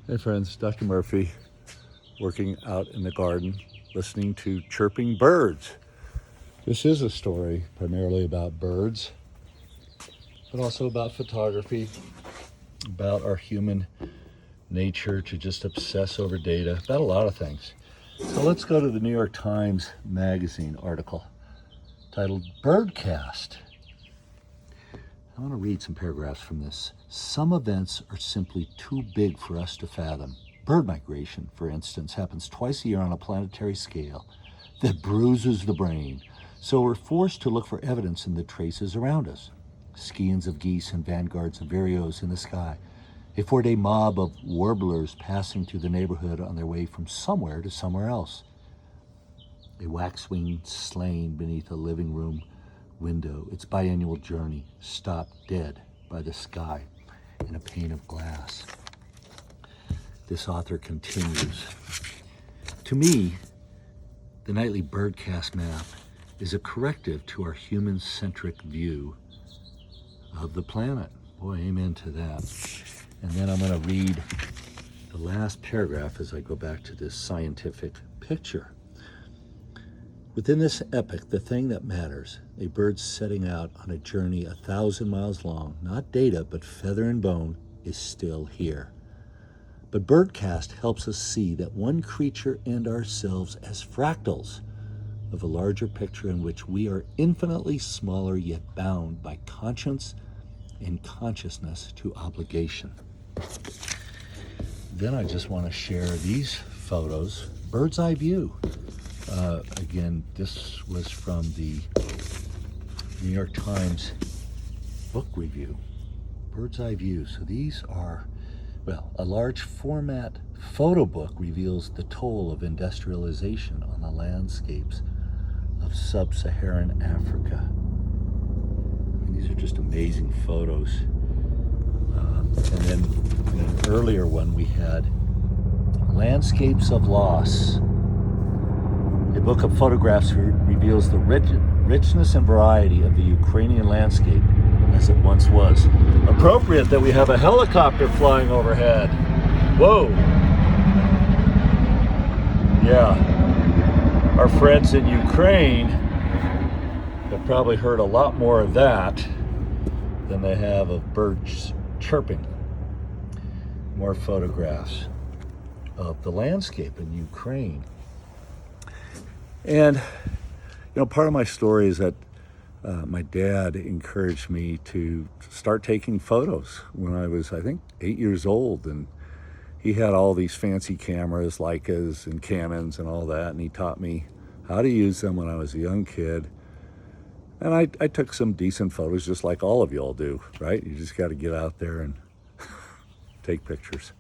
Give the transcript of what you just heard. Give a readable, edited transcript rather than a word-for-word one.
Hey friends, Dr. Murphy, working out in the garden, listening to chirping birds. This is a story primarily about birds, but also about photography, about our human nature to just obsess over data, about a lot of things. So let's go to the New York Times Magazine article titled Birdcast. I want to read some paragraphs from this. Some events are simply too big for us to fathom. Bird migration, for instance, happens twice a year on a planetary scale that bruises the brain. So we're forced to look for evidence in the traces around us. Skeins of geese and vanguards of vireos in the sky. A 4-day mob of warblers passing through the neighborhood on their way from somewhere to somewhere else. A waxwing slain beneath a living room window, its biennial journey stopped dead by the sky in a pane of glass. This author continues. To me, the nightly Birdcast map is a corrective to our human-centric view of the planet. Boy, amen to that. And then I'm going to read the last paragraph as I go back to this scientific picture. Within this epoch, the thing that matters, a bird setting out on a journey 1,000 miles long, not data, but feather and bone, is still here. But Birdcast helps us see that one creature and ourselves as fractals of a larger picture in which we are infinitely smaller yet bound by conscience and consciousness to obligation. Then I just want to share these photos, bird's eye view. Again, this was from the New York Times book review, bird's eye view. So these are, well, a large format photo book reveals the toll of industrialization on the landscapes of sub-Saharan Africa. I mean, these are just amazing photos. And then in an earlier one, we had Landscapes of Loss. A book of photographs reveals the richness and variety of the Ukrainian landscape as it once was. Appropriate that we have a helicopter flying overhead. Whoa. Yeah. Our friends in Ukraine have probably heard a lot more of that than they have of birds chirping. More photographs of the landscape in Ukraine. And, part of my story is that my dad encouraged me to start taking photos when I was, I think, 8 years old. And he had all these fancy cameras, Leicas and Canons and all that. And he taught me how to use them when I was a young kid. And I took some decent photos, just like all of y'all do, right? You just got to get out there and take pictures.